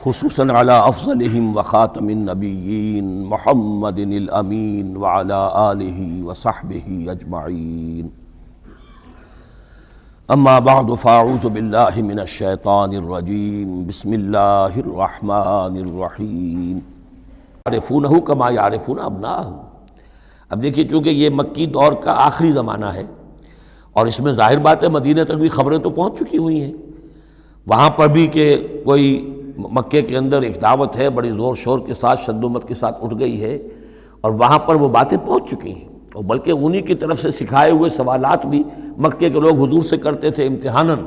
خصوصاً علی افضلہم وخاتم النبیین محمد الامین وعلی آلہ وصحبہ اجمعین اما بعد فاعوذ باللہ من الشیطان الرجیم بسم اللہ الرحمن الرحیم یعرفونہ کما یعرفون ابناءہم۔ اب دیکھیے چونکہ یہ مکی دور کا آخری زمانہ ہے اور اس میں ظاہر بات ہے مدینہ تک بھی خبریں تو پہنچ چکی ہوئی ہیں، وہاں پر بھی کہ کوئی مکے کے اندر ایک دعوت ہے بڑی زور شور کے ساتھ شد و مت کے ساتھ اٹھ گئی ہے اور وہاں پر وہ باتیں پہنچ چکی ہیں، اور بلکہ انہی کی طرف سے سکھائے ہوئے سوالات بھی مکے کے لوگ حضور سے کرتے تھے امتحاناً۔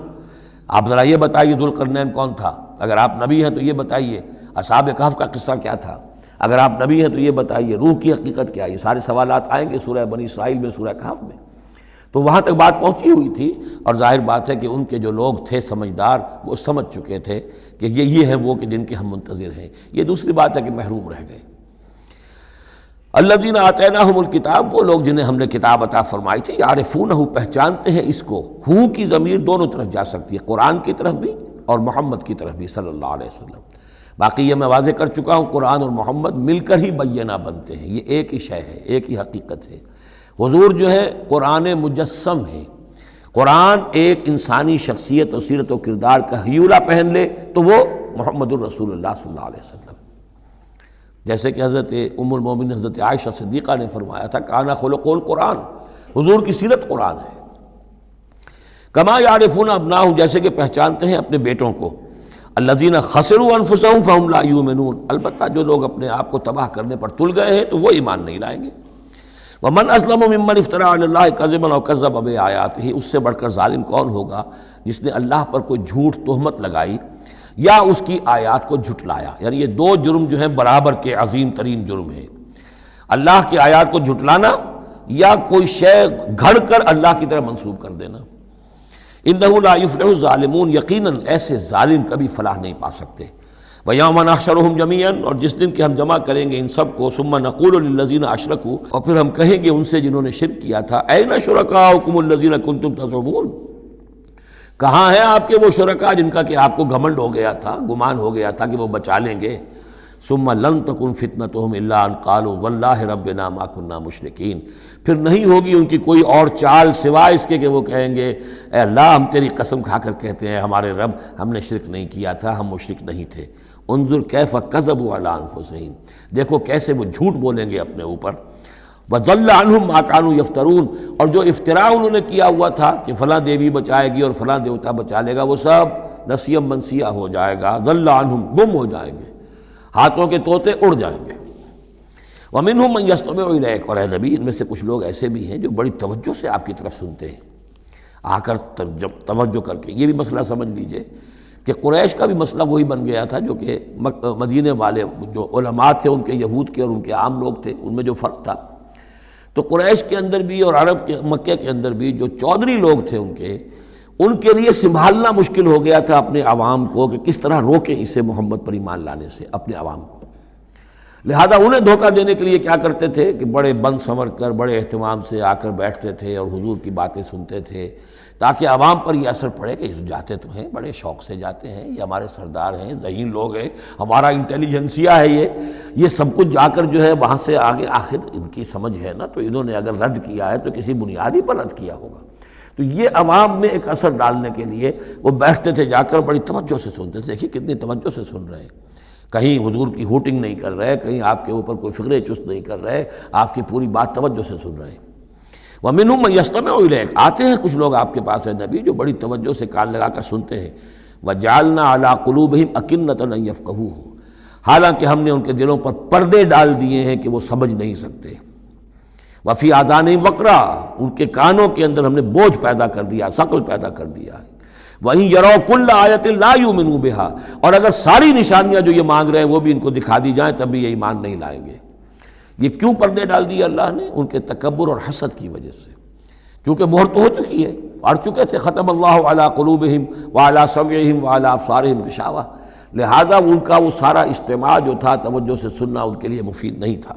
آپ ذرا یہ بتائیے ذوالقرنین کون تھا، اگر آپ نبی ہیں تو یہ بتائیے، اصحاب کہف کا قصہ کیا تھا، اگر آپ نبی ہیں تو یہ بتائیے، روح کی حقیقت کیا ہے، یہ سارے سوالات آئیں گے سورہ بنی اسرائیل میں، سورہ کہف میں۔ تو وہاں تک بات پہنچی ہوئی تھی اور ظاہر بات ہے کہ ان کے جو لوگ تھے سمجھدار وہ سمجھ چکے تھے کہ یہ ہیں وہ کہ جن کے ہم منتظر ہیں۔ یہ دوسری بات ہے کہ محروم رہ گئے۔ الذین آتیناہم الکتاب، وہ لوگ جنہیں ہم نے کتاب عطا فرمائی تھی، یعرفونہ، پہچانتے ہیں اس کو۔ ہو کی ضمیر دونوں طرف جا سکتی ہے، قرآن کی طرف بھی اور محمد کی طرف بھی صلی اللہ علیہ وسلم۔ باقی یہ میں واضح کر چکا ہوں، قرآن اور محمد مل کر ہی بینہ بنتے ہیں، یہ ایک ہی شے ہے، ایک ہی حقیقت ہے۔ حضور جو ہے قرآن مجسم ہے، قرآن ایک انسانی شخصیت اور سیرت و کردار کا ہیولہ پہن لے تو وہ محمد الرسول اللہ صلی اللہ علیہ وسلم، جیسے کہ حضرت ام المومنین حضرت عائشہ صدیقہ نے فرمایا تھا کانا خلق القرآن، حضور کی سیرت قرآن ہے۔ کما یعرفون ابناءہم، جیسے کہ پہچانتے ہیں اپنے بیٹوں کو۔ الذین خسروا انفسہم فہم لا یؤمنون، البتہ جو لوگ اپنے آپ کو تباہ کرنے پر تل گئے ہیں تو وہ ایمان نہیں لائیں گے۔ ومن اسلم ممن افترى علی اللہ کذبا او کذب بآیاتہ، اس سے بڑھ کر ظالم کون ہوگا جس نے اللہ پر کوئی جھوٹ تہمت لگائی یا اس کی آیات کو جھٹلایا۔ یعنی یہ دو جرم جو ہیں برابر کے عظیم ترین جرم ہیں، اللہ کی آیات کو جھٹلانا یا کوئی شے گھڑ کر اللہ کی طرف منسوب کر دینا۔ انہ لا یفلح الظالمون، یقیناً ایسے ظالم کبھی فلاح نہیں پا سکتے۔ وَيَوْمَ نَحْشُرُهُمْ جَمِيعًا، اور جس دن کہ ہم جمع کریں گے ان سب کو، ثم نقول للذین اشرکوا، اور پھر ہم کہیں گے ان سے جنہوں نے شرک کیا تھا، أَيْنَ شُرَكَاؤُكُمُ الَّذِينَ كُنتُمْ تَزْعُمُونَ، کہاں ہیں آپ کے وہ شرکاء جن کا کہ آپ کو گھمنڈ ہو گیا تھا، گمان ہو گیا تھا کہ وہ بچا لیں گے۔ ثم لن تکن فتنتهم الا ان قالوا واللہ ربنا ما كنا مشرکین، پھر نہیں ہوگی ان کی کوئی اور چال سوائے اس کے کہ وہ کہیں گے اے اللہ ہم تیری قسم کھا کر کہتے ہیں ہمارے رب ہم نے شرک نہیں کیا تھا، ہم مشرک نہیں تھے۔ انظر کیف کذبوا علی انفسہم، دیکھو کیسے وہ جھوٹ بولیں گے اپنے اوپر۔ وضل عنہم ما كانوا یفترون، اور جو افتراء انہوں نے کیا ہوا تھا کہ فلاں دیوی بچائے گی اور فلاں دیوتا بچا لے گا، وہ سب نسیم منسیہ ہو جائے گا، ضل عنہم، گم ہو جائیں گے، ہاتھوں کے طوطے اڑ جائیں گے۔ ومنہم من یستمع الیک، اور اے نبی ان میں سے کچھ لوگ ایسے بھی ہیں جو بڑی توجہ سے آپ کی طرف سنتے ہیں، آ کر توجہ کر کے۔ یہ بھی مسئلہ سمجھ لیجئے کہ قریش کا بھی مسئلہ وہی بن گیا تھا جو کہ مدینے والے جو علماء تھے ان کے، یہود کے اور ان کے عام لوگ تھے، ان میں جو فرق تھا۔ تو قریش کے اندر بھی اور عرب کے مکے کے اندر بھی جو چودھری لوگ تھے ان کے لیے سنبھالنا مشکل ہو گیا تھا اپنے عوام کو کہ کس طرح روکیں اسے محمد پر ایمان لانے سے اپنے عوام کو۔ لہذا انہیں دھوکہ دینے کے لیے کیا کرتے تھے کہ بڑے بند سنور کر بڑے اہتمام سے آ کر بیٹھتے تھے اور حضور کی باتیں سنتے تھے، تاکہ عوام پر یہ اثر پڑے کہ جاتے تو ہیں، بڑے شوق سے جاتے ہیں، یہ ہمارے سردار ہیں، ذہین لوگ ہیں، ہمارا انٹیلیجنسیا ہے، یہ سب کچھ جا کر جو ہے وہاں سے آگے آخر ان کی سمجھ ہے نا، تو انہوں نے اگر رد کیا ہے تو کسی بنیادی پر رد کیا ہوگا۔ تو یہ عوام میں ایک اثر ڈالنے کے لیے وہ بیٹھتے تھے جا کر بڑی توجہ سے سنتے تھے۔ دیکھیے کتنی توجہ سے سن رہے ہیں، کہیں حضور کی ہوٹنگ نہیں کر رہے، کہیں آپ کے اوپر کوئی فکرے چست نہیں کر رہے، آپ کی پوری بات توجہ سے سن رہے ہیں۔ وَمِنْهُمْ مَنْ يَسْتَمِعُ إِلَيْكَ، آتے ہیں کچھ لوگ آپ کے پاس ہیں نبی جو بڑی توجہ سے کان لگا کر سنتے ہیں۔ وَجَعَلْنَا عَلَىٰ قُلُوبِهِمْ أَكِنَّةً أَن يَفْقَهُوهُ، حالانکہ ہم نے ان کے دلوں پر پردے ڈال دیے ہیں کہ وہ سمجھ نہیں سکتے۔ وَفِي آذَانِهِمْ وَقْرًا، ان کے کانوں کے اندر ہم نے بوجھ پیدا کر دیا، ثقل پیدا کر دیا ہے۔ وَإِن يَرَوْا كُلَّ آیَةٍ لَا يُؤْمِنُوا بِهَا، اور اگر ساری نشانیاں جو یہ مانگ رہے ہیں وہ بھی ان کو دکھا دی جائیں تب بھی یہ ایمان نہیں لائیں گے۔ یہ کیوں پردے ڈال دیے اللہ نے؟ ان کے تکبر اور حسد کی وجہ سے، چونکہ مہر تو ہو چکی ہے، پڑھ چکے تھے ختم اللہ علی قلوبہم وعلی سمعہم وعلی ابصارہم غشاوہ، لہذا ان کا وہ سارا استماع جو تھا توجہ سے سننا ان کے لیے مفید نہیں تھا۔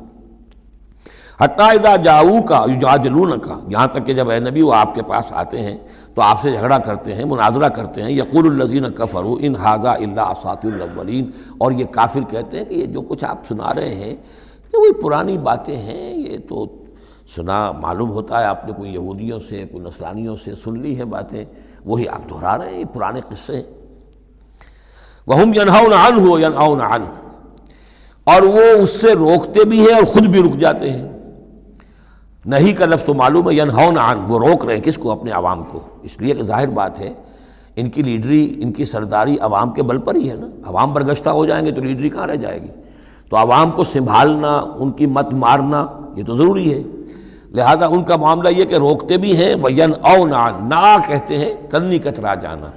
حتیٰ اذا جاؤک یجادلونک، یہاں تک کہ جب اے نبی وہ آپ کے پاس آتے ہیں تو آپ سے جھگڑا کرتے ہیں، مناظرہ کرتے ہیں، یقول الذین کفروا ان ھذا الا اساطیر الاولین، اور یہ کافر کہتے ہیں کہ یہ جو کچھ آپ سنا رہے ہیں یہ وہی پرانی باتیں ہیں، یہ تو سنا معلوم ہوتا ہے آپ نے کوئی یہودیوں سے کوئی نصرانیوں سے سن لی ہیں باتیں، وہی آپ دہرا رہے ہیں، یہ پرانے قصے ہیں۔ وَهُمْ يَنْهَوْنَ عَنْهُ وَيَنْأَوْنَ عَنْهُ، اور وہ اس سے روکتے بھی ہیں اور خود بھی رک جاتے ہیں۔ نہیں کا لفظ تو معلوم ہے، ینہون عن، وہ روک رہے ہیں کس کو؟ اپنے عوام کو، اس لیے کہ ظاہر بات ہے ان کی لیڈری، ان کی سرداری عوام کے بل پر ہی ہے نا، عوام برگشتہ ہو جائیں گے تو لیڈری کہاں رہ جائے گی؟ تو عوام کو سنبھالنا، ان کی مت مارنا یہ تو ضروری ہے، لہذا ان کا معاملہ یہ کہ روکتے بھی ہیں۔ وَيَنْأَوْنَ عَنْ، نا کہتے ہیں کنی کترا جانا۔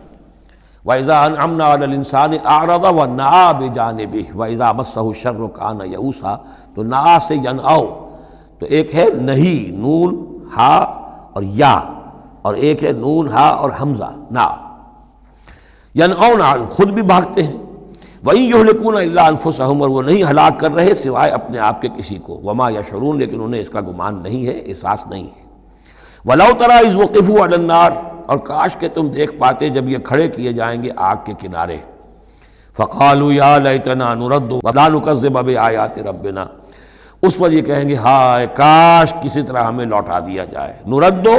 وَإِذَا أَنْعَمْنَا عَلَى الْإِنسَانِ أَعْرَضَ وَنَأَىٰ بِجَانِبِهِ وَإِذَا مَسَّهُ الشَّرُّ كَانَ يَئُوسًا، تو نا سے ینأو، تو ایک ہے نہیں، نون ہا اور یا، اور ایک ہے نون ہا اور حمزہ نا۔ ینأون عن، خود بھی بھاگتے ہیں۔ وَإِن يُهْلِكُونَ إِلَّا أَنفُسَهُمْ، اور وہ نہیں ہلاک کر رہے سوائے اپنے آپ کے کسی کو۔ وَمَا يَشْعُرُونَ، لیکن انہیں اس کا گمان نہیں ہے، احساس نہیں ہے۔ وَلَوْ تَرَىٰ إِذْ وُقِفُوا عَلَى النَّارِ، اور کاش کہ تم دیکھ پاتے جب یہ کھڑے کیے جائیں گے آگ کے کنارے۔ فَقَالُوا يَا لَيْتَنَا نُرَدُّ وَلَا نُكَذِّبَ بِآيَاتِ رَبِّنَا، اس پر یہ کہیں گے ہائے کاش کسی طرح ہمیں لوٹا دیا جائے۔ نُرَدُّ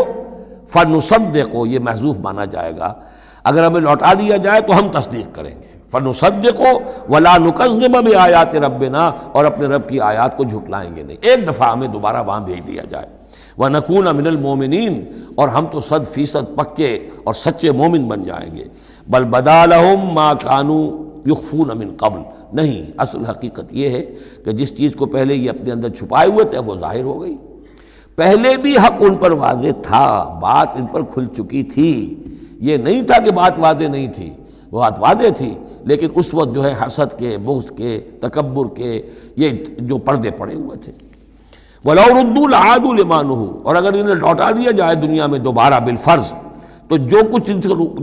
فَنُصَدِّقُ، یہ محذوف مانا جائے گا، اگر ہمیں لوٹا دیا جائے تو ہم تصدیق کریں گے۔ فَنُصَدِّقُ وَلَا نُكَذِّبَ بِآيَاتِ رَبِّنَا، اور اپنے رب کی آیات کو جھٹلائیں گے نہیں، ایک دفعہ ہمیں دوبارہ وہاں بھیج دیا جائے۔ وَنَكُونَ مِنَ الْمُؤْمِنِينَ، اور ہم تو 100% پکے اور سچے مومن بن جائیں گے۔ بل بدا لہم ما کانوا یخفون من قبل، نہیں، اصل حقیقت یہ ہے کہ جس چیز کو پہلے یہ اپنے اندر چھپائے ہوئے تھے اب وہ ظاہر ہو گئی۔ پہلے بھی حق ان پر واضح تھا، بات ان پر کھل چکی تھی، یہ نہیں تھا کہ بات واضح نہیں تھی، وہ بات واضح تھی، لیکن اس وقت جو ہے حسد کے، بغض کے، تکبر کے یہ جو پردے پڑے ہوئے تھے۔ وَلَوْ رُدُّوا لَعَادُوا لِمَا نُهُوا، اور اگر انہیں لوٹا دیا جائے دنیا میں دوبارہ بالفرض، تو جو کچھ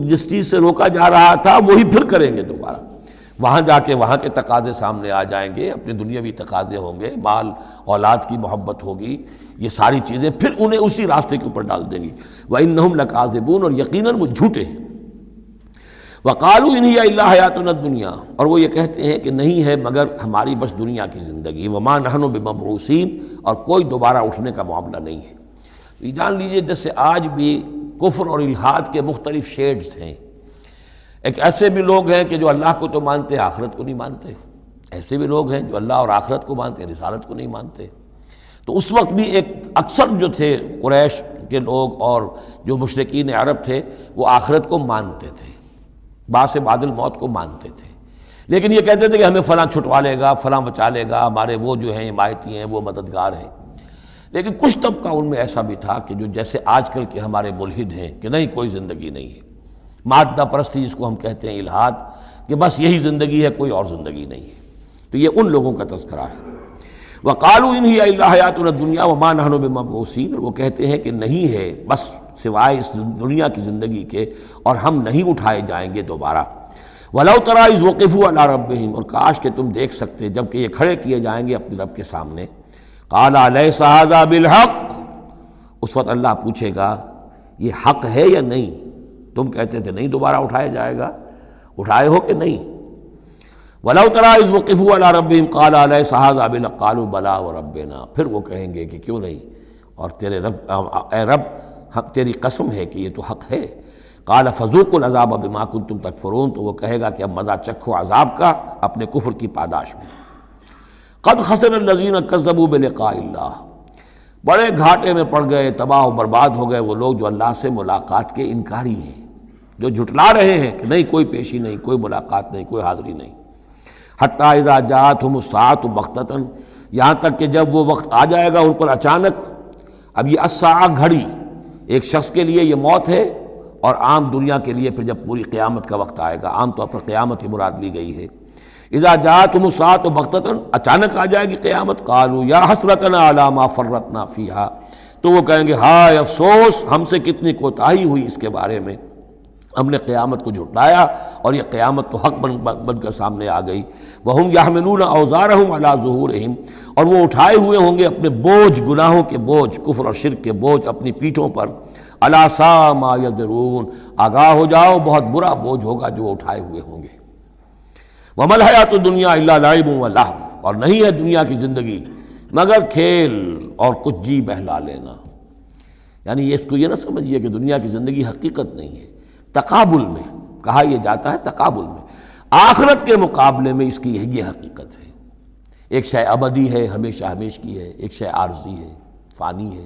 جس چیز سے روکا جا رہا تھا وہی پھر کریں گے دوبارہ، وہاں جا کے وہاں کے تقاضے سامنے آ جائیں گے، اپنے دنیاوی تقاضے ہوں گے، مال اولاد کی محبت ہوگی، یہ ساری چیزیں پھر انہیں اسی راستے کے اوپر ڈال دیں گی۔ وَإِنَّهُمْ لَكَاذِبُونَ، اور یقیناً وہ جھوٹے ہیں۔ وَقَالُوا إِنْ هِيَ إِلَّا حَيَاتُنَا الدُّنْيَا، اور وہ یہ کہتے ہیں کہ نہیں ہے مگر ہماری بس دنیا کی زندگی۔ وَمَا نَحْنُ بِمَبْعُوثِينَ، اور کوئی دوبارہ اٹھنے کا معاملہ نہیں ہے۔ یہ جان لیجئے جیسے آج بھی کفر اور الحاد کے مختلف شیڈز ہیں، ایک ایسے بھی لوگ ہیں کہ جو اللہ کو تو مانتے آخرت کو نہیں مانتے، ایسے بھی لوگ ہیں جو اللہ اور آخرت کو مانتے رسالت کو نہیں مانتے۔ تو اس وقت بھی ایک اکثر جو تھے قریش کے لوگ اور جو مشرکین عرب تھے وہ آخرت کو مانتے تھے، بعث بعد الموت کو مانتے تھے، لیکن یہ کہتے تھے کہ ہمیں فلاں چھٹوا لے گا، فلاں بچا لے گا، ہمارے وہ جو ہیں حمایتی ہیں، وہ مددگار ہیں۔ لیکن کچھ طبقہ ان میں ایسا بھی تھا کہ جو جیسے آج کل کے ہمارے ملحد ہیں کہ نہیں کوئی زندگی نہیں ہے، مادہ پرستی جس کو ہم کہتے ہیں الحاد، کہ بس یہی زندگی ہے، کوئی اور زندگی نہیں ہے۔ تو یہ ان لوگوں کا تذکرہ ہے۔ وَقَالُوا إِنْ هِيَ إِلَّا حَيَاتُنَا الدُّنْيَا وَمَا نَحْنُ بِمَبْعُوثِينَ، وہ کہتے ہیں کہ نہیں ہے بس سوائے اس دنیا کی زندگی کے، اور ہم نہیں اٹھائے جائیں گے دوبارہ۔ وَلَوْ تَرَىٰ إِذْ وُقِفُوا عَلَىٰ رَبِّهِمْ، اور کاش کہ تم دیکھ سکتے جب کہ یہ کھڑے کیے جائیں گے اپنے رب کے سامنے۔ قَالَ أَلَيْسَ هَٰذَا بِالْحَقِّ، اس وقت اللہ پوچھے گا یہ حق ہے یا نہیں؟ تم کہتے تھے نہیں دوبارہ اٹھایا جائے گا، اٹھائے ہو کہ نہیں؟ وَلَوْ تَرَىٰ إِذْ وُقِفُوا عَلَىٰ رَبِّهِمْ قَالَ أَلَيْسَ هَٰذَا بِالْحَقِّ قَالُوا بَلَىٰ وَرَبِّنَا، پھر وہ کہیں گے کہ کیوں نہیں، اور تیرے رب، اے رب تیری قسم ہے کہ یہ تو حق ہے۔ قَالَ فَذُوقُوا الْعَذَابَ بِمَا كُنتُمْ تَكْفُرُونَ، تو وہ کہے گا کہ اب مزہ چکھو عذاب کا اپنے کفر کی پاداش میں۔ قَدْ خَسِرَ الَّذِينَ كَذَّبُوا بِلِقَاءِ اللَّهِ، بڑے گھاٹے میں پڑ گئے، تباہ و برباد ہو گئے وہ لوگ جو اللہ سے ملاقات کے انکاری ہیں، جو جھٹلا رہے ہیں کہ نہیں کوئی پیشی نہیں، کوئی ملاقات نہیں، کوئی حاضری نہیں۔ حتیٰ اذا جاءتهم الساعة بغتة، یہاں تک کہ جب وہ وقت آ جائے گا ان پر اچانک۔ اب یہ الساعہ گھڑی ایک شخص کے لیے یہ موت ہے، اور عام دنیا کے لیے پھر جب پوری قیامت کا وقت آئے گا، عام طور پر قیامت ہی مراد لی گئی ہے۔ اذا جاءتهم الساعة بغتة، اچانک آ جائے گی قیامت۔ قالوا یا حسرتنا علی ما فرطنا فیہا، تو وہ کہیں گے ہائے افسوس ہم سے کتنی کوتاہی ہوئی اس کے بارے میں۔ ہم نے قیامت کو جھٹلایا اور یہ قیامت تو حق بن کر سامنے آ گئی۔ وَهُمْ يَحْمِلُونَ أَوْزَارَهُمْ عَلَى ظُهُورِهِمْ، اور وہ اٹھائے ہوئے ہوں گے اپنے بوجھ، گناہوں کے بوجھ، کفر اور شرک کے بوجھ اپنی پیٹھوں پر۔ أَلَا سَاءَ مَا يَزِرُونَ، آگاہ ہو جاؤ بہت برا بوجھ ہوگا جو اٹھائے ہوئے ہوں گے۔ وَمَا الْحَيَاةُ الدُّنْيَا إِلَّا لَعِبٌ وَلَهْوٌ، اور نہیں ہے دنیا کی زندگی مگر کھیل اور کچھ جی بہلا لینا۔ یعنی اس کو یہ نہ سمجھیے کہ دنیا کی زندگی حقیقت نہیں ہے، تقابل میں کہا یہ جاتا ہے، تقابل میں آخرت کے مقابلے میں اس کی یہ حقیقت ہے۔ ایک شے ابدی ہے، ہمیشہ ہمیش کی ہے، ایک شے عارضی ہے، فانی ہے۔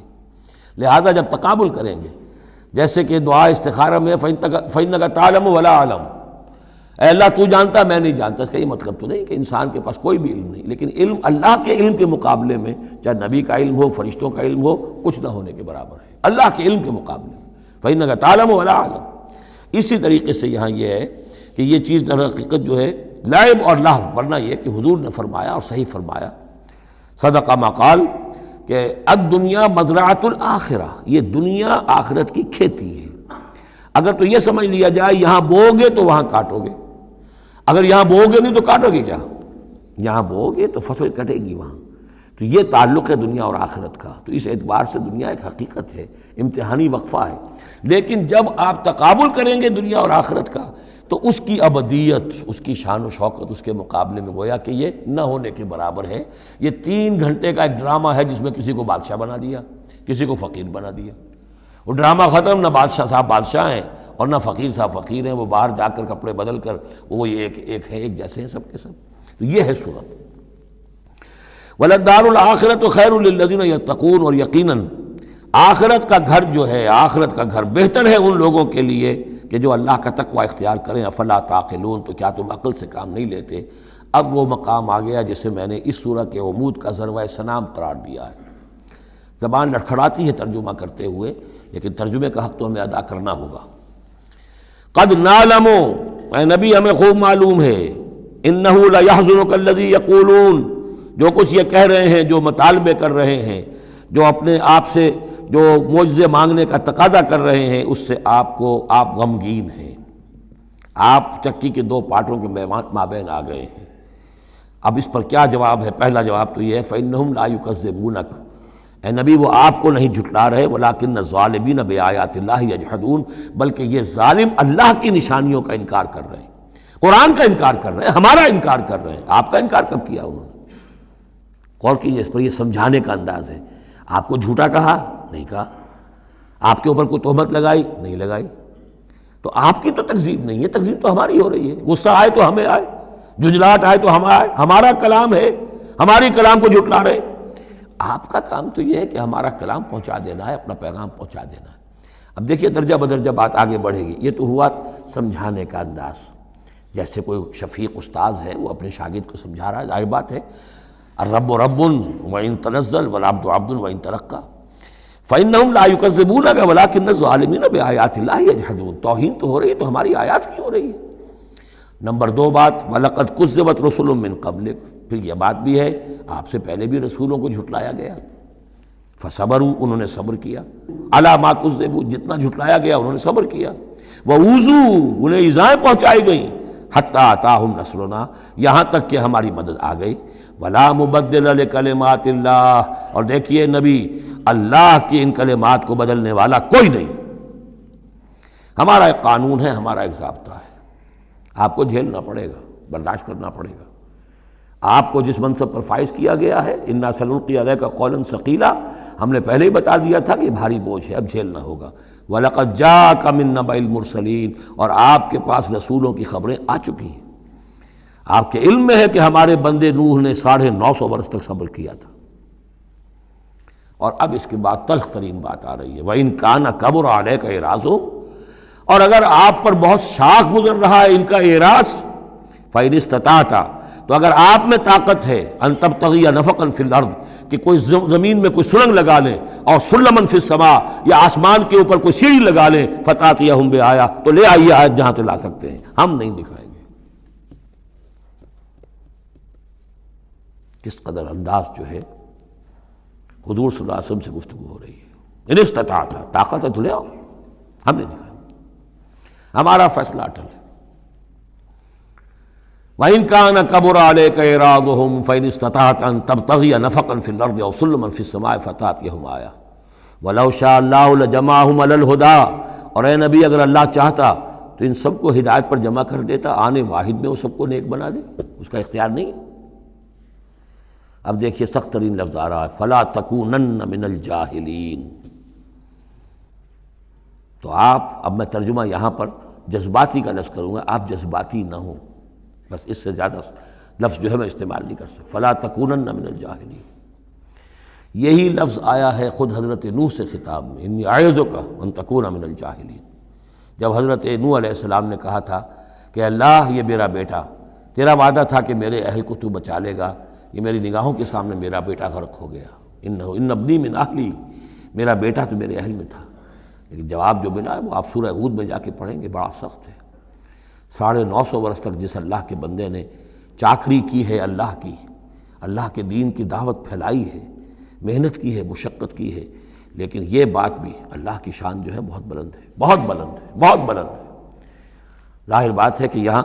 لہذا جب تقابل کریں گے، جیسے کہ دعا استخارہ میں فَإِنَّكَ تَعْلَمُ وَلَا أَعْلَمُ، اے اللہ تو جانتا میں نہیں جانتا، اس کا یہ مطلب تو نہیں کہ انسان کے پاس کوئی بھی علم نہیں، لیکن علم اللہ کے علم کے مقابلے میں، چاہے نبی کا علم ہو، فرشتوں کا علم ہو، کچھ نہ ہونے کے برابر ہے اللہ کے علم کے مقابلے میں۔ فَإِنَّكَ تَعْلَمُ وَلَا أَعْلَمُ۔ اسی طریقے سے یہاں یہ ہے کہ یہ چیز در حقیقت جو ہے لعب اور لہو، ورنہ یہ کہ حضور نے فرمایا اور صحیح فرمایا، صدق ما قال، کہ الدنیا مزرعۃ الآخرہ، یہ دنیا آخرت کی کھیتی ہے۔ اگر تو یہ سمجھ لیا جائے یہاں بو گے تو وہاں کاٹو گے، اگر یہاں بو گے نہیں تو کاٹو گے کیا؟ یہاں بو گے تو فصل کٹے گی وہاں۔ تو یہ تعلق ہے دنیا اور آخرت کا۔ تو اس اعتبار سے دنیا ایک حقیقت ہے، امتحانی وقفہ ہے، لیکن جب آپ تقابل کریں گے دنیا اور آخرت کا تو اس کی ابدیت، اس کی شان و شوکت اس کے مقابلے میں گویا کہ یہ نہ ہونے کے برابر ہے۔ یہ 3 گھنٹے کا ایک ڈرامہ ہے جس میں کسی کو بادشاہ بنا دیا، کسی کو فقیر بنا دیا۔ وہ ڈرامہ ختم، نہ بادشاہ صاحب بادشاہ ہیں اور نہ فقیر صاحب فقیر ہیں، وہ باہر جا کر کپڑے بدل کر وہ ایک ہے، ایک جیسے ہیں سب کے سب۔ تو یہ ہے صورت۔ وَلَلدَّارُ الْآخِرَةُ خَيْرٌ لِلَّذِينَ يَتَّقُونَ، اور یقیناً آخرت کا گھر جو ہے، آخرت کا گھر بہتر ہے ان لوگوں کے لیے کہ جو اللہ کا تقوی اختیار کریں۔ افلا تعقلون، تو کیا تم عقل سے کام نہیں لیتے؟ اب وہ مقام آ گیا جسے میں نے اس سورہ کے عمود کا ذروہ سنام قرار دیا ہے۔ زبان لڑکھڑاتی ہے ترجمہ کرتے ہوئے، لیکن ترجمے کا حق تو ہمیں ادا کرنا ہوگا۔ قد نعلم، اے نبی ہمیں خوب معلوم ہے، انہ لیحزنک الذی یقولون، جو کچھ یہ کہہ رہے ہیں، جو مطالبے کر رہے ہیں، جو اپنے آپ سے جو معجزے مانگنے کا تقاضا کر رہے ہیں، اس سے آپ غمگین ہیں، آپ چکی کے 2 پارٹوں کے مابین آ گئے ہیں۔ اب اس پر کیا جواب ہے؟ پہلا جواب تو یہ ہے فإنہم لا یکذبونک، اے نبی وہ آپ کو نہیں جھٹلا رہے، ولکن الظالمین بآیات اللہ یجحدون، بلکہ یہ ظالم اللہ کی نشانیوں کا انکار کر رہے ہیں، قرآن کا انکار کر رہے ہیں، ہمارا انکار کر رہے ہیں۔ آپ کا انکار کب کیا انہوں نے؟ غور کیجیے، اس پر یہ سمجھانے کا انداز ہے۔ آپ کو جھوٹا کہا؟ نہیں کہا۔ آپ کے اوپر کوئی تہمت لگائی؟ نہیں لگائی۔ تو آپ کی تو تکذیب نہیں ہے، تکذیب تو ہماری ہو رہی ہے۔ غصہ آئے تو ہمیں آئے، جھنجھلاہٹ آئے تو ہمیں آئے، ہمارا کلام ہے، ہماری کلام کو جھٹلا رہے۔ آپ کا کام تو یہ ہے کہ ہمارا کلام پہنچا دینا ہے، اپنا پیغام پہنچا دینا ہے۔ اب دیکھیے درجہ بدرجہ بات آگے بڑھے گی۔ یہ تو ہوا سمجھانے کا انداز، جیسے کوئی شفیق استاذ ہے وہ اپنے شاگرد کو سمجھا رہا ہے، ظاہر بات ہے الرب رب وإن تنزل والعبد عبد وإن ترقى فإنهم لا يكذبونك ولكن الظالمين بآيات الله يجحدون۔ توہین تو ہو رہی ہے، تو ہماری آیات کی ہو رہی ہے۔ نمبر 2 بات وَلَقَدْ كُذِّبَتْ رُسُلٌ مِّن قَبْلِكَ، پھر یہ بات بھی ہے آپ سے پہلے بھی رسولوں کو جھٹلایا گیا، فصبروا، انہوں نے صبر کیا، عَلَىٰ مَا كُذِّبُوا، جتنا جھٹلایا گیا انہوں نے صبر کیا، وَأُوذُوا، انہیں ایذائیں پہنچائی گئیں، حَتَّىٰ أَتَاهُمْ نَصْرُنَا، یہاں تک کہ ہماری مدد آ گئی، وَلَا مُبَدِّلَ لِكَلِمَاتِ اللَّهِ، اور دیکھیے نبی، اللہ کی ان کلمات کو بدلنے والا کوئی نہیں۔ ہمارا ایک قانون ہے، ہمارا ایک ضابطہ ہے، آپ کو جھیلنا پڑے گا، برداشت کرنا پڑے گا۔ آپ کو جس منصب پر فائز کیا گیا ہے، اِنَّا سَنُلْقِي عَلَيْكَ قَوْلًا ثَقِيلًا، ہم نے پہلے ہی بتا دیا تھا کہ بھاری بوجھ ہے، اب جھیلنا ہوگا۔ وَلَقَدْ جَاءَكَ مِن نَّبَإِ الْمُرْسَلِينَ، اور آپ کے پاس رسولوں کی خبریں آ چکی ہیں۔ آپ کے علم میں ہے کہ ہمارے بندے نوح نے 950 برس تک صبر کیا تھا۔ اور اب اس کے بعد تلخ ترین بات آ رہی ہے، وَإِن كَانَ كَبُرَ عَلَيْكَ إِعْرَاضُهُمْ، اور اگر آپ پر بہت شاخ گزر رہا ہے ان کا اعراض، فَإِنِ اسْتَطَعْتَ، تو اگر آپ میں طاقت ہے، أَن تَبْتَغِيَ نَفَقًا فِي الْأَرْضِ، کہ کوئی زمین میں کوئی سرنگ لگا لیں، اور سُلَّمًا فِي السَّمَاءِ، یا آسمان کے اوپر کوئی سیڑھی لگا لیں، فَتَأْتِيَهُم بِآيَةٍ، تو لے آئیے آیت جہاں سے لا سکتے ہیں، ہم نہیں دکھائیں گے۔ کس قدر انداز جو ہے حضور صلی اللہ علیہ وسلم سے گفتگو ہو رہی ہے۔ ان استطاعت، طاقت ہے تو لے آؤ، ہم نہیں دکھائیں۔ ہمارا فیصلہ اٹل ہے۔ وَإِن كَانَ كَبُرَ عَلَيْكَ إِعْرَاضُهُمْ فَإِنِ اسْتَطَعْتَ أَن تَبْتَغِيَ نَفَقًا فِي الْأَرْضِ أَوْ سُلَّمًا فِي السَّمَاءِ فَتَأْتِيَهُمْ آيَةٌ وَلَوْ شَاءَ اللَّهُ لَجَمَعَهُمْ عَلَى الْهُدَىٰ، اور اے نبی اگر اللہ چاہتا تو ان سب کو ہدایت پر جمع کر دیتا، آنے واحد میں وہ سب کو نیک بنا دے، اس کا اختیار نہیں ہے۔ اب دیکھیے سخت ترین لفظ آ رہا ہے، فَلَا تَكُونَنَّ مِنَ الْجَاهِلِينَ۔ تو اب میں ترجمہ یہاں پر جذباتی کا لفظ کروں گا، آپ جذباتی نہ ہوں، بس اس سے زیادہ لفظ جو ہے میں استعمال نہیں کر سکتا۔ فَلَا تَكُونَنَّ مِنَ الْجَاهِلِينَ، یہی لفظ آیا ہے خود حضرت نوح سے خطاب میں، اِنِّی أَعِظُكَ أَن تَكُونَ مِنَ الْجَاهِلِينَ۔ جب حضرت نوح علیہ السلام نے کہا تھا کہ اللہ یہ میرا بیٹا، تیرا وعدہ تھا کہ میرے اہل کو تو بچا لے گا، یہ میری نگاہوں کے سامنے میرا بیٹا غرق ہو گیا، إِنَّ ابْنِي مِنْ أَهْلِي، میرا بیٹا تو میرے اہل میں تھا۔ لیکن جواب جو ملا ہے وہ آپ سورہ ہود میں جا کے پڑھیں گے، بڑا سخت ہے۔ 950 برس تک جس اللہ کے بندے نے چاکری کی ہے اللہ کی، اللہ کے دین کی دعوت پھیلائی ہے، محنت کی ہے، مشقت کی ہے، لیکن یہ بات بھی اللہ کی شان جو ہے بہت بلند ہے، بہت بلند ہے، بہت بلند ہے۔ ظاہر بات ہے کہ یہاں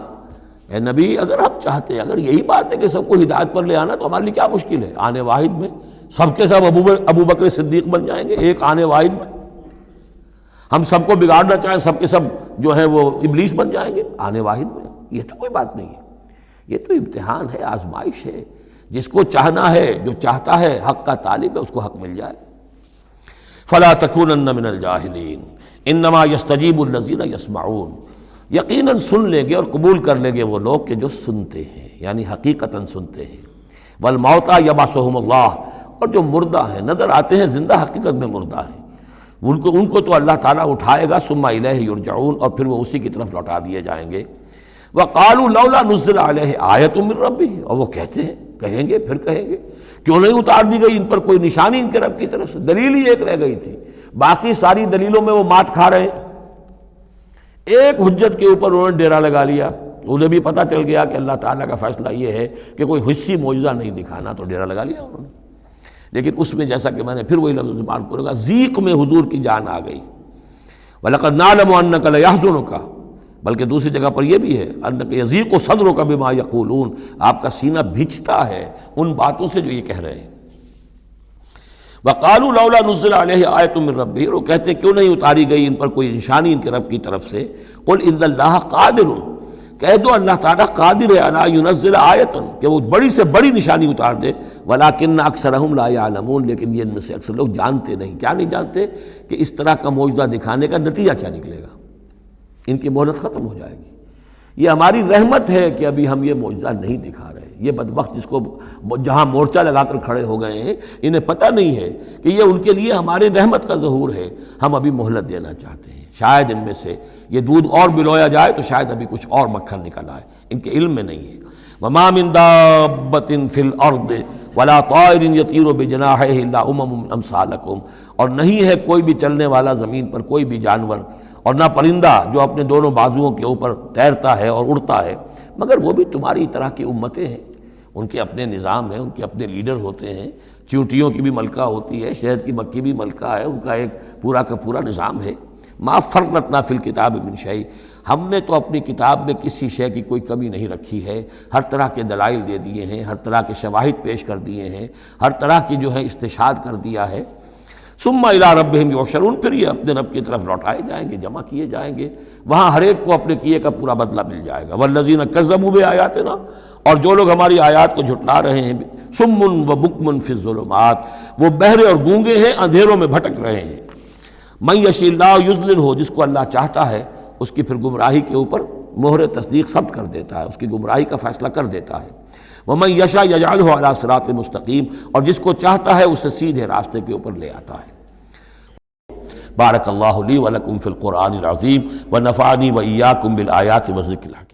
اے نبی اگر آپ چاہتے، اگر یہی بات ہے کہ سب کو ہدایت پر لے آنا، تو ہمارے لیے کیا مشکل ہے؟ آنے واحد میں سب کے سب ابو بکر صدیق بن جائیں گے، ایک آنے واحد میں۔ ہم سب کو بگاڑنا چاہیں، سب کے سب جو ہے وہ ابلیس بن جائیں گے آنے واحد میں، یہ تو کوئی بات نہیں ہے۔ یہ تو امتحان ہے، آزمائش ہے، جس کو چاہنا ہے، جو چاہتا ہے، حق کا طالب ہے، اس کو حق مل جائے۔ فَلَا تَكُونَنَّ مِنَ الْجَاهِلِينَ إِنَّمَا يَسْتَجِيبُ الَّذِينَ يَسْمَعُونَ، یقیناً سن لیں گے اور قبول کر لیں گے وہ لوگ کہ جو سنتے ہیں، یعنی حقیقتاً سنتے ہیں۔ وَالْمَوْتَىٰ يَبْعَثُهُمُ اللَّهُ، اور جو مردہ ہیں نظر آتے ہیں زندہ، حقیقت میں مردہ ہیں، ان کو تو اللہ تعالیٰ اٹھائے گا، ثم الیہ یرجعون، اور پھر وہ اسی کی طرف لوٹا دیے جائیں گے۔ وقالوا لولا نزل علیہ آیۃ من ربہ، اور وہ کہتے ہیں، کہیں گے، پھر کہیں گے کیوں نہیں اتار دی گئی ان پر کوئی نشانی ان کے رب کی طرف سے؟ دلیل ہی ایک رہ گئی تھی، باقی ساری دلیلوں میں وہ مات کھا رہے ہیں۔ ایک حجت کے اوپر انہوں نے ڈیرا لگا لیا، انہیں بھی پتہ چل گیا کہ اللہ تعالیٰ کا فیصلہ یہ ہے کہ کوئی حسی معجزہ نہیں دکھانا، تو ڈیرا لگا لیا انہوں نے۔ لیکن اس میں جیسا کہ میں نے پھر وہی لفظ استعمال کروں گا، ذیق میں حضور کی جان آ گئی۔ وَلَقَدْ نَعْلَمُ أَنَّكَ لَيَحْزُنُكَ، بلکہ دوسری جگہ پر یہ بھی ہے، أَنَّكَ يَضِيقُ صَدْرُكَ بِمَا يَقُولُونَ، آپ کا سینہ بھیجتا ہے ان باتوں سے جو یہ کہہ رہے ہیں۔ وَقَالُوا لَوْلَا نُزِّلَ عَلَيْهِ آیَةٌ مِّن رَبِّهِ، وہ کہتے ہیں کیوں نہیں اتاری گئی ان پر کوئی نشانی ان کے رب کی طرف سے۔ قُلْ إِنَّ اللَّهَ قَادِرٌ، کہہ دو اللہ تعالیٰ قادر ہے علی ينزل آیۃ، کہ وہ بڑی سے بڑی نشانی اتار دے، ولیکن اکثرہم لا یعلمون، لیکن یہ ان میں سے اکثر لوگ جانتے نہیں۔ کیا نہیں جانتے؟ کہ اس طرح کا معجزہ دکھانے کا نتیجہ کیا نکلے گا، ان کی مہلت ختم ہو جائے گی۔ یہ ہماری رحمت ہے کہ ابھی ہم یہ معجزہ نہیں دکھا رہے۔ یہ بدبخت جس کو جہاں مورچہ لگا کر کھڑے ہو گئے ہیں، انہیں پتہ نہیں ہے کہ یہ ان کے لیے ہمارے رحمت کا ظہور ہے، ہم ابھی مہلت دینا چاہتے ہیں، شاید ان میں سے یہ دودھ اور بلویا جائے تو شاید ابھی کچھ اور مکھن نکل آئے، ان کے علم میں نہیں ہے۔ وَمَا مِن دَابَّةٍ فِي الْأَرْضِ وَلَا طَائِرٍ يَطِيرُ بِجَنَاحَيْهِ إِلَّا أُمَمٌ أَمْثَالُكُمْ، اور نہیں ہے کوئی بھی چلنے والا زمین پر، کوئی بھی جانور اور نہ پرندہ جو اپنے دونوں بازوؤں کے اوپر تیرتا ہے اور اڑتا ہے، مگر وہ بھی تمہاری طرح کی امتیں ہیں، ان کے اپنے نظام ہیں، ان کے اپنے لیڈر ہوتے ہیں، چیونٹیوں کی بھی ملکہ ہوتی ہے، شہد کی مکھی بھی ملکہ ہے، ان کا ایک پورا کا پورا نظام ہے۔ ما فرطنا فی الکتاب من شیء، ہم نے تو اپنی کتاب میں کسی شے کی کوئی کمی نہیں رکھی ہے، ہر طرح کے دلائل دے دیے ہیں، ہر طرح کے شواہد پیش کر دیے ہیں، ہر طرح کی جو ہے استشہاد کر دیا ہے۔ ثم الی ربہم یحشرون، پھر یہ اپنے رب کی طرف لوٹائے جائیں گے، جمع کیے جائیں گے، وہاں ہر ایک کو اپنے کیے کا پورا بدلہ مل جائے گا۔ والذین کذبوا بآیاتنا، اور جو لوگ ہماری آیات کو جھٹلا رہے ہیں، صم و بکم فی الظلمات، وہ بہرے اور گونگے ہیں، اندھیروں میں بھٹک رہے ہیں۔ من یشاء اللہ یضللہ، جس کو اللہ چاہتا ہے اس کی پھر گمراہی کے اوپر مہر تصدیق ثبت کر دیتا ہے، اس کی گمراہی کا فیصلہ کر دیتا ہے۔ ومن یشاء یجعلہ علی صراط مستقیم، اور جس کو چاہتا ہے اسے سیدھے راستے کے اوپر لے آتا ہے۔ بارک اللہ لی ولکم فی القرآن العظیم ونفعنی وإیاکم بالآیات والذکر الحکیم۔